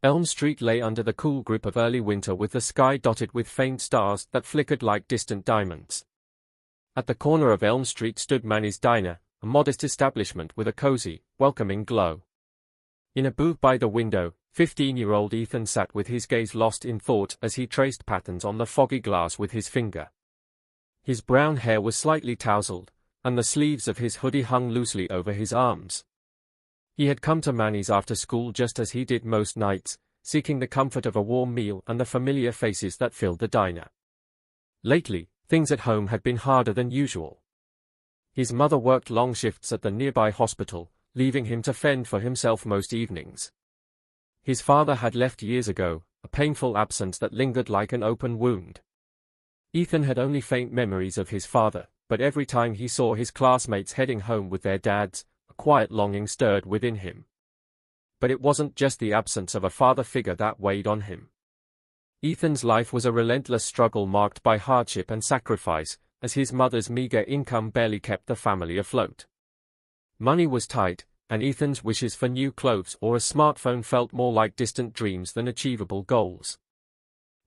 Elm Street lay under the cool grip of early winter with the sky dotted with faint stars that flickered like distant diamonds. At the corner of Elm Street stood Manny's Diner, a modest establishment with a cozy, welcoming glow. In a booth by the window, 15-year-old Ethan sat with his gaze lost in thought as he traced patterns on the foggy glass with his finger. His brown hair was slightly tousled, and the sleeves of his hoodie hung loosely over his arms. He had come to Manny's after school just as he did most nights, seeking the comfort of a warm meal and the familiar faces that filled the diner. Lately, things at home had been harder than usual. His mother worked long shifts at the nearby hospital, leaving him to fend for himself most evenings. His father had left years ago, a painful absence that lingered like an open wound. Ethan had only faint memories of his father, but every time he saw his classmates heading home with their dads, a quiet longing stirred within him. But it wasn't just the absence of a father figure that weighed on him. Ethan's life was a relentless struggle marked by hardship and sacrifice, as his mother's meager income barely kept the family afloat. Money was tight, and Ethan's wishes for new clothes or a smartphone felt more like distant dreams than achievable goals.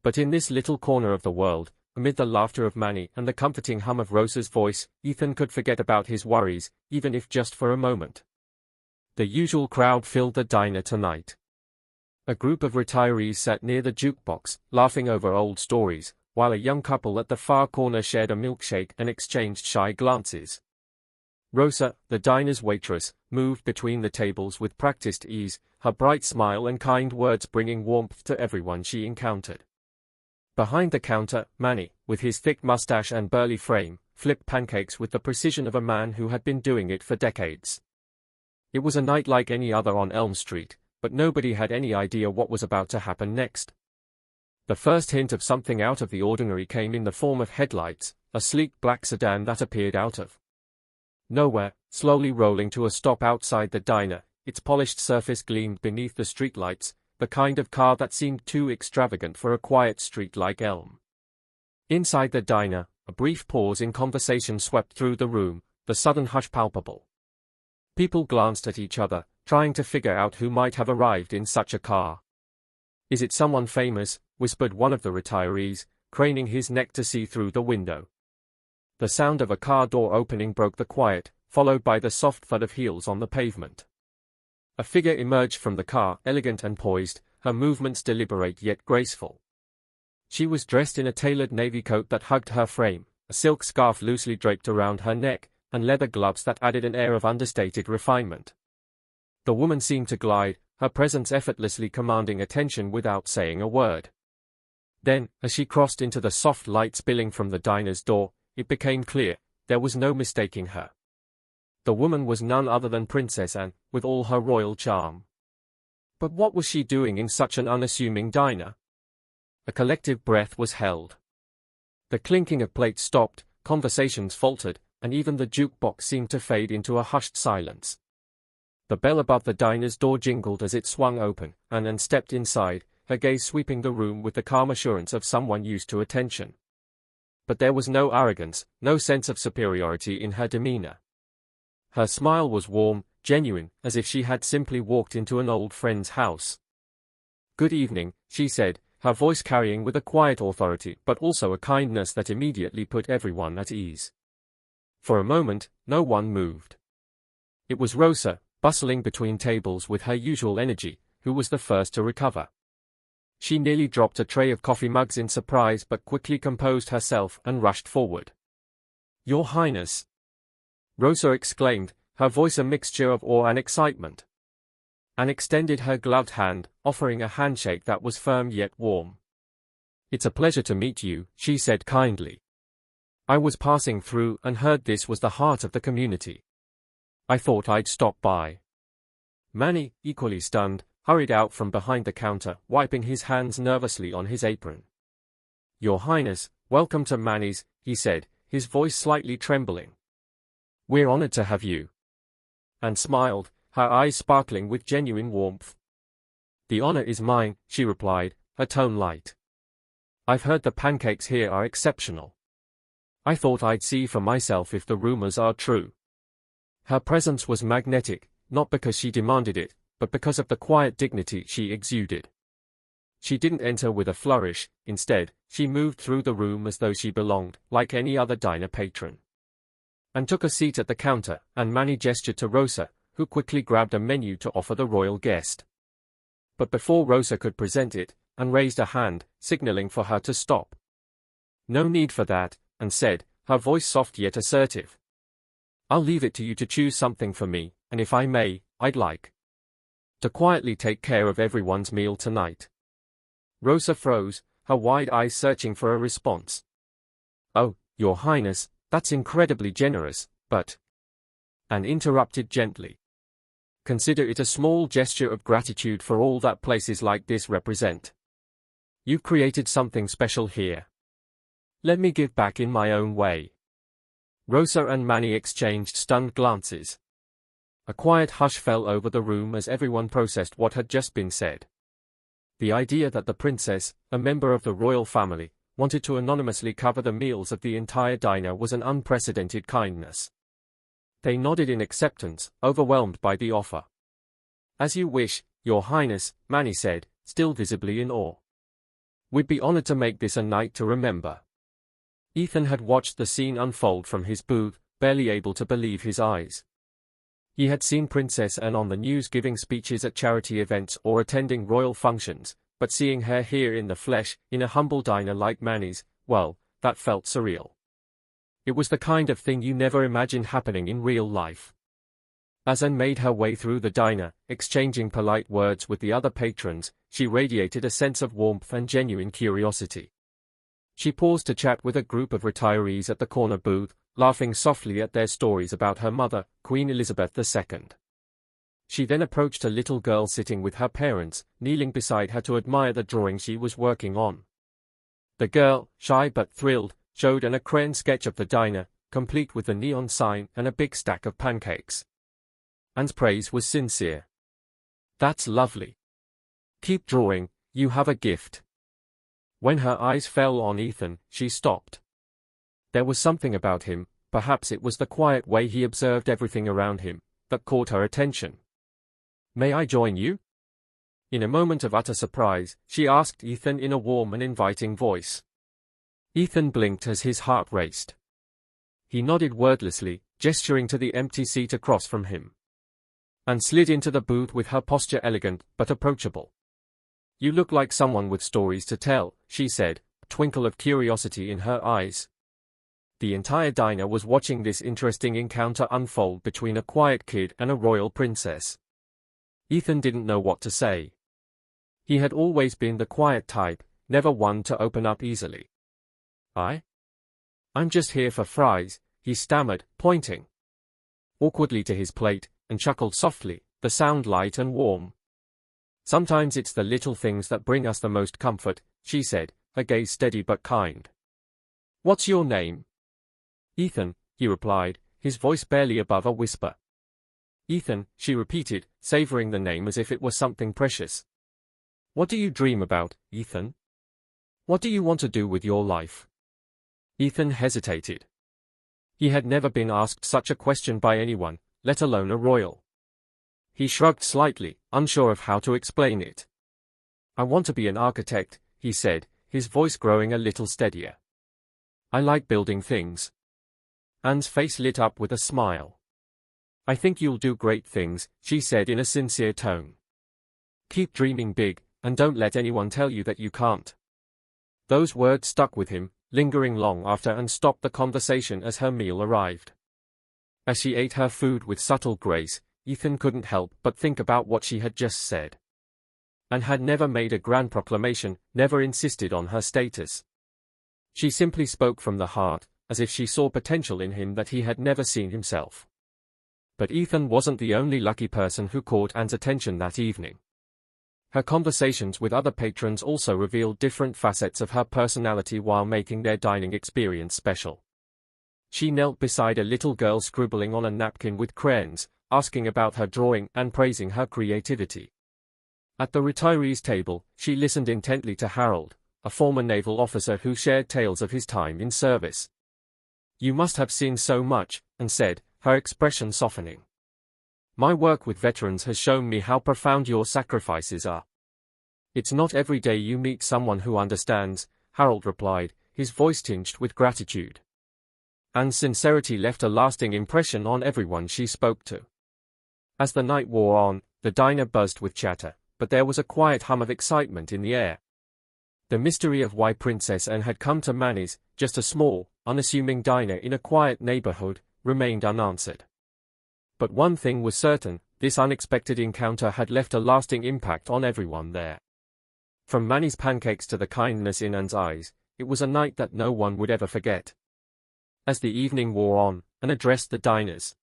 But in this little corner of the world, amid the laughter of Manny and the comforting hum of Rosa's voice, Ethan could forget about his worries, even if just for a moment. The usual crowd filled the diner tonight. A group of retirees sat near the jukebox, laughing over old stories, while a young couple at the far corner shared a milkshake and exchanged shy glances. Rosa, the diner's waitress, moved between the tables with practiced ease, her bright smile and kind words bringing warmth to everyone she encountered. Behind the counter, Manny, with his thick mustache and burly frame, flipped pancakes with the precision of a man who had been doing it for decades. It was a night like any other on Elm Street, but nobody had any idea what was about to happen next. The first hint of something out of the ordinary came in the form of headlights, a sleek black sedan that appeared out of nowhere, slowly rolling to a stop outside the diner. Its polished surface gleamed beneath the streetlights, the kind of car that seemed too extravagant for a quiet street like Elm. Inside the diner, a brief pause in conversation swept through the room, the sudden hush palpable. People glanced at each other, trying to figure out who might have arrived in such a car. "Is it someone famous?" whispered one of the retirees, craning his neck to see through the window. The sound of a car door opening broke the quiet, followed by the soft thud of heels on the pavement. A figure emerged from the car, elegant and poised, her movements deliberate yet graceful. She was dressed in a tailored navy coat that hugged her frame, a silk scarf loosely draped around her neck, and leather gloves that added an air of understated refinement. The woman seemed to glide, her presence effortlessly commanding attention without saying a word. Then, as she crossed into the soft light spilling from the diner's door, it became clear, there was no mistaking her. The woman was none other than Princess Anne, with all her royal charm. But what was she doing in such an unassuming diner? A collective breath was held. The clinking of plates stopped, conversations faltered, and even the jukebox seemed to fade into a hushed silence. The bell above the diner's door jingled as it swung open, and Anne stepped inside, her gaze sweeping the room with the calm assurance of someone used to attention. But there was no arrogance, no sense of superiority in her demeanor. Her smile was warm, genuine, as if she had simply walked into an old friend's house. "Good evening," she said, her voice carrying with a quiet authority but also a kindness that immediately put everyone at ease. For a moment, no one moved. It was Rosa, bustling between tables with her usual energy, who was the first to recover. She nearly dropped a tray of coffee mugs in surprise but quickly composed herself and rushed forward. "Your Highness!" Rosa exclaimed, her voice a mixture of awe and excitement. Anne extended her gloved hand, offering a handshake that was firm yet warm. "It's a pleasure to meet you," she said kindly. "I was passing through and heard this was the heart of the community. I thought I'd stop by." Manny, equally stunned, hurried out from behind the counter, wiping his hands nervously on his apron. "Your Highness, welcome to Manny's," he said, his voice slightly trembling. "We're honored to have you." Anne smiled, her eyes sparkling with genuine warmth. "The honor is mine," she replied, her tone light. "I've heard the pancakes here are exceptional. I thought I'd see for myself if the rumors are true." Her presence was magnetic, not because she demanded it, but because of the quiet dignity she exuded. She didn't enter with a flourish. Instead, she moved through the room as though she belonged, like any other diner patron, and took a seat at the counter, and Manny gestured to Rosa, who quickly grabbed a menu to offer the royal guest. But before Rosa could present it, Anne raised a hand, signaling for her to stop. "No need for that," Anne said, her voice soft yet assertive. "I'll leave it to you to choose something for me, and if I may, I'd like to quietly take care of everyone's meal tonight." Rosa froze, her wide eyes searching for a response. "Oh, Your Highness, that's incredibly generous, but—" Anne interrupted gently. "Consider it a small gesture of gratitude for all that places like this represent. You've created something special here. Let me give back in my own way." Rosa and Manny exchanged stunned glances. A quiet hush fell over the room as everyone processed what had just been said. The idea that the princess, a member of the royal family, wanted to anonymously cover the meals of the entire diner was an unprecedented kindness. They nodded in acceptance, overwhelmed by the offer. "As you wish, Your Highness," Manny said, still visibly in awe. "We'd be honored to make this a night to remember." Ethan had watched the scene unfold from his booth, barely able to believe his eyes. He had seen Princess Anne on the news giving speeches at charity events or attending royal functions, but seeing her here in the flesh, in a humble diner like Manny's, well, that felt surreal. It was the kind of thing you never imagined happening in real life. As Anne made her way through the diner, exchanging polite words with the other patrons, she radiated a sense of warmth and genuine curiosity. She paused to chat with a group of retirees at the corner booth, laughing softly at their stories about her mother, Queen Elizabeth II. She then approached a little girl sitting with her parents, kneeling beside her to admire the drawing she was working on. The girl, shy but thrilled, showed Anne a crayon sketch of the diner, complete with the neon sign and a big stack of pancakes. Anne's praise was sincere. "That's lovely. Keep drawing, you have a gift." When her eyes fell on Ethan, she stopped. There was something about him, perhaps it was the quiet way he observed everything around him, that caught her attention. "May I join you?" In a moment of utter surprise, she asked Ethan in a warm and inviting voice. Ethan blinked as his heart raced. He nodded wordlessly, gesturing to the empty seat across from him, and slid into the booth with her posture elegant but approachable. "You look like someone with stories to tell," she said, a twinkle of curiosity in her eyes. The entire diner was watching this interesting encounter unfold between a quiet kid and a royal princess. Ethan didn't know what to say. He had always been the quiet type, never one to open up easily. I'm just here for fries," he stammered, pointing awkwardly to his plate, and chuckled softly, the sound light and warm. "Sometimes it's the little things that bring us the most comfort," she said, her gaze steady but kind. "What's your name?" "Ethan," he replied, his voice barely above a whisper. "Ethan," she repeated, savoring the name as if it were something precious. "What do you dream about, Ethan? What do you want to do with your life?" Ethan hesitated. He had never been asked such a question by anyone, let alone a royal. He shrugged slightly, unsure of how to explain it. "I want to be an architect," he said, his voice growing a little steadier. "I like building things." Anne's face lit up with a smile. "I think you'll do great things," she said in a sincere tone. "Keep dreaming big, and don't let anyone tell you that you can't." Those words stuck with him, lingering long after Anne stopped the conversation as her meal arrived. As she ate her food with subtle grace, Ethan couldn't help but think about what she had just said. Anne had never made a grand proclamation, never insisted on her status. She simply spoke from the heart, as if she saw potential in him that he had never seen himself. But Ethan wasn't the only lucky person who caught Anne's attention that evening. Her conversations with other patrons also revealed different facets of her personality while making their dining experience special. She knelt beside a little girl scribbling on a napkin with crayons, asking about her drawing and praising her creativity. At the retirees' table, she listened intently to Harold, a former naval officer who shared tales of his time in service. "You must have seen so much," Anne said, her expression softening. "My work with veterans has shown me how profound your sacrifices are." It's not every day you meet someone who understands, Harold replied, his voice tinged with gratitude. Anne's sincerity left a lasting impression on everyone she spoke to. As the night wore on, the diner buzzed with chatter, but there was a quiet hum of excitement in the air. The mystery of why Princess Anne had come to Manny's, just a small, unassuming diner in a quiet neighborhood, remained unanswered. But one thing was certain, this unexpected encounter had left a lasting impact on everyone there. From Manny's pancakes to the kindness in Anne's eyes, it was a night that no one would ever forget. As the evening wore on, Anne addressed the diners.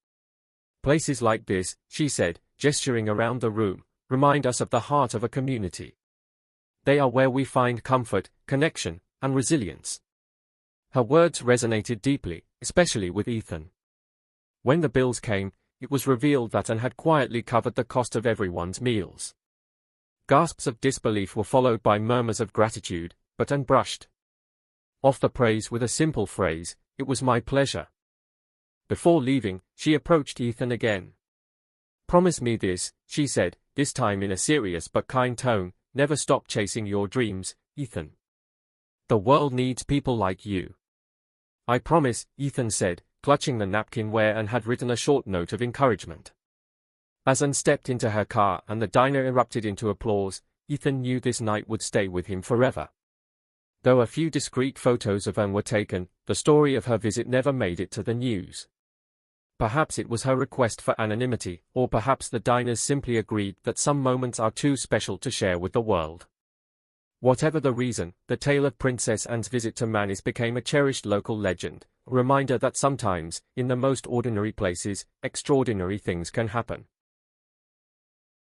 Places like this, she said, gesturing around the room, remind us of the heart of a community. They are where we find comfort, connection, and resilience. Her words resonated deeply, especially with Ethan. When the bills came, it was revealed that Anne had quietly covered the cost of everyone's meals. Gasps of disbelief were followed by murmurs of gratitude, but Anne brushed off the praise with a simple phrase, "It was my pleasure." Before leaving, she approached Ethan again. "Promise me this," she said, this time in a serious but kind tone, "never stop chasing your dreams, Ethan. The world needs people like you." "I promise," Ethan said, clutching the napkin where Anne had written a short note of encouragement. As Anne stepped into her car and the diner erupted into applause, Ethan knew this night would stay with him forever. Though a few discreet photos of Anne were taken, the story of her visit never made it to the news. Perhaps it was her request for anonymity, or perhaps the diners simply agreed that some moments are too special to share with the world. Whatever the reason, the tale of Princess Anne's visit to Manny's became a cherished local legend, a reminder that sometimes, in the most ordinary places, extraordinary things can happen.